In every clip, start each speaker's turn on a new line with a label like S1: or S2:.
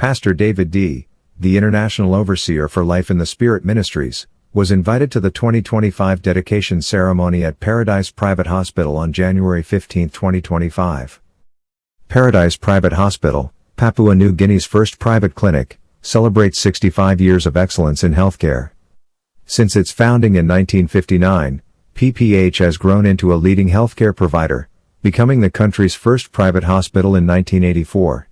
S1: Pastor David D., the International Overseer for Life in the Spirit Ministries, was invited to the 2025 dedication ceremony at Paradise Private Hospital on January 15, 2025. Paradise Private Hospital, Papua New Guinea's first private clinic, celebrates 65 years of excellence in healthcare. Since its founding in 1959, PPH has grown into a leading healthcare provider, becoming the country's first private hospital in 1984.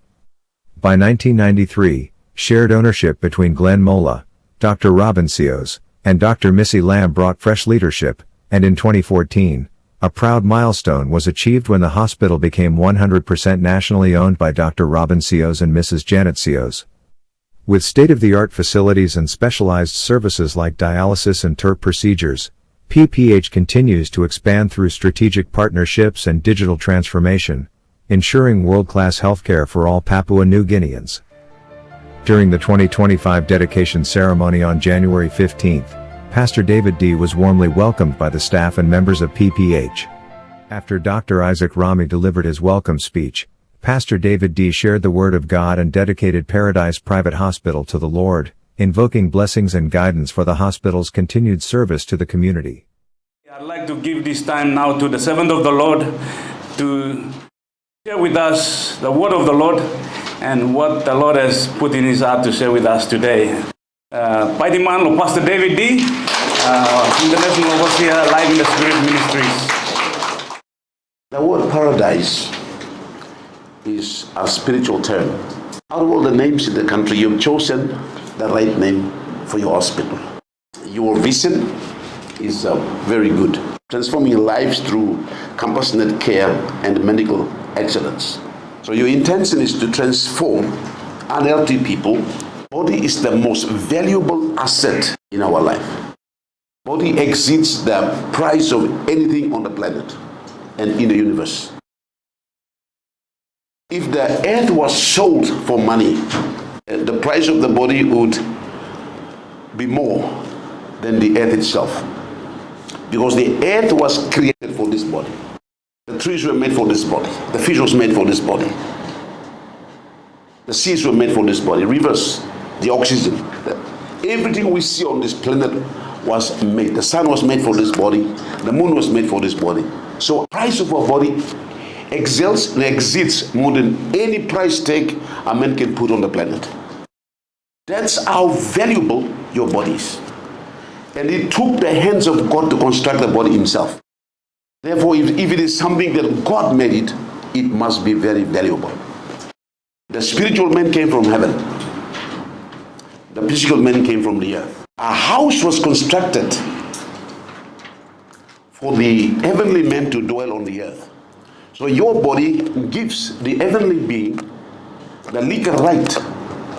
S1: By 1993, shared ownership between Glenn Mola, Dr. Robin Seos, and Dr. Missy Lamb brought fresh leadership, and in 2014, a proud milestone was achieved when the hospital became 100% nationally owned by Dr. Robin Seos and Mrs. Janet Seos. With state-of-the-art facilities and specialized services like dialysis and TURP procedures, PPH continues to expand through strategic partnerships and digital transformation, ensuring world-class healthcare for all Papua New Guineans. During the 2025 dedication ceremony on January 15, Pastor David D. was warmly welcomed by the staff and members of PPH. After Dr. Isaac Rami delivered his welcome speech, Pastor David D. shared the Word of God and dedicated Paradise Private Hospital to the Lord, invoking blessings and guidance for the hospital's continued service to the community.
S2: I'd like to give this time now to the servant of the Lord to share with us the Word of the Lord and what the Lord has put in his heart to share with us today. Paidiman of Pastor David D., International Overseer, Life in the Spirit Ministries.
S3: The word paradise is a spiritual term. Out of all the names in the country, you've chosen the right name for your hospital. Your vision is very good. Transforming lives through compassionate care and medical excellence. So your intention is to transform unhealthy people. Body is the most valuable asset in our life. Body exceeds the price of anything on the planet and in the universe. If the earth was sold for money, the price of the body would be more than the earth itself. Because the earth was created for this body. The trees were made for this body. The fish was made for this body. The seas were made for this body. Rivers, the oxygen. Everything we see on this planet was made. The sun was made for this body. The moon was made for this body. So the price of our body excels and exceeds more than any price tag a man can put on the planet. That's how valuable your body is. And it took the hands of God to construct the body himself. Therefore, if it is something that God made it, it must be very valuable. The spiritual man came from heaven. The physical man came from the earth. A house was constructed for the heavenly man to dwell on the earth. So your body gives the heavenly being the legal right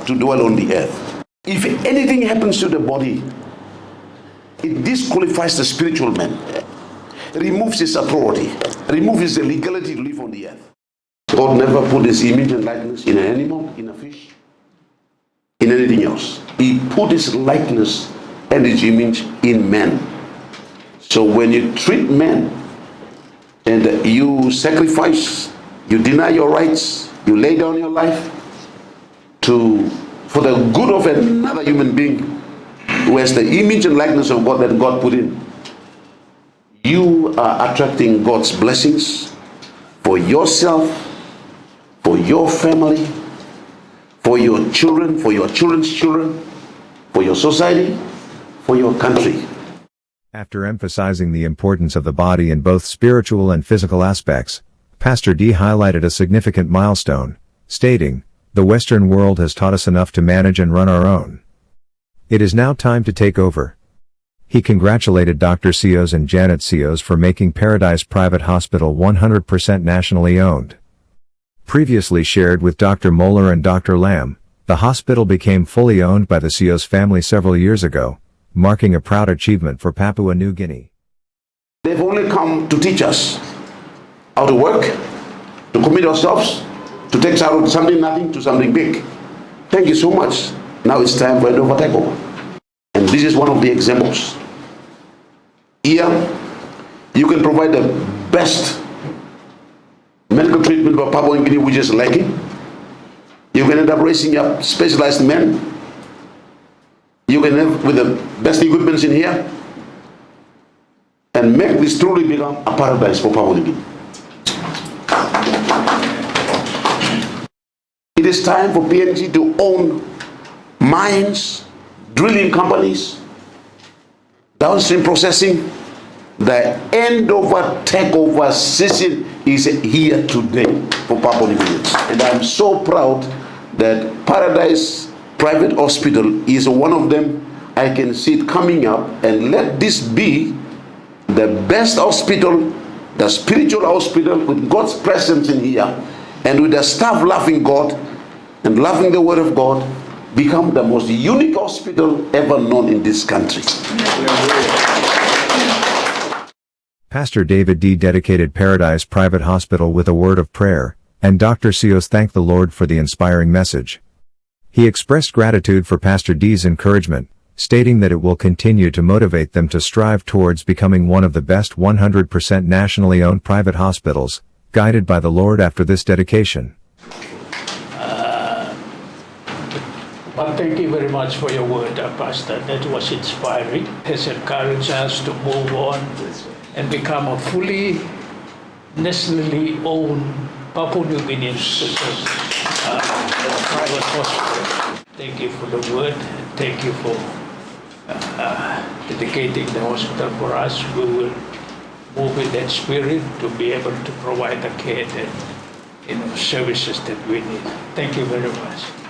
S3: to dwell on the earth. If anything happens to the body, it disqualifies the spiritual man. Removes his authority, removes his legality to live on the earth. God never put his image and likeness in an animal, in a fish, in anything else. He put his likeness and his image in man. So when you treat man and you sacrifice, you deny your rights, you lay down your life for the good of another human being who has the image and likeness of God that God put in, you are attracting God's blessings for yourself, for your family, for your children, for your children's children, for your society, for your country.
S1: After emphasizing the importance of the body in both spiritual and physical aspects, Pastor D highlighted a significant milestone, stating, "The Western world has taught us enough to manage and run our own. It is now time to take over." He congratulated Dr. Seos and Janet Seos for making Paradise Private Hospital 100% nationally owned. Previously shared with Dr. Moeller and Dr. Lamb, the hospital became fully owned by the Seos family several years ago, marking a proud achievement for Papua New Guinea.
S3: They've only come to teach us how to work, to commit ourselves, to take out something nothing to something big. Thank you so much. Now it's time for Endova takeover. And this is one of the examples. Here, you can provide the best medical treatment for Papua New Guinea, which is lacking. You can end up raising up specialized men. You can have with the best equipment in here and make this truly become a paradise for Papua New Guinea. It is time for PNG to own mines, drilling companies, downstream processing. The end of a takeover season is here today for Papua New Guineans. And I'm so proud that Paradise Private Hospital is one of them. I can see it coming up, and let this be the best hospital, the spiritual hospital with God's presence in here, and with the staff loving God and loving the Word of God, become the most unique hospital ever known in this country.
S1: Pastor David D. dedicated Paradise Private Hospital with a word of prayer, and Dr. Sios thanked the Lord for the inspiring message. He expressed gratitude for Pastor D's encouragement, stating that it will continue to motivate them to strive towards becoming one of the best 100% nationally owned private hospitals, guided by the Lord after this dedication.
S4: But thank you very much for your word, Pastor. That was inspiring. It has encouraged us to move on and become a fully nationally owned Papua New Guinean private hospital. Thank you for the word. Thank you for dedicating the hospital for us. We will move in that spirit to be able to provide the care and services that we need. Thank you very much.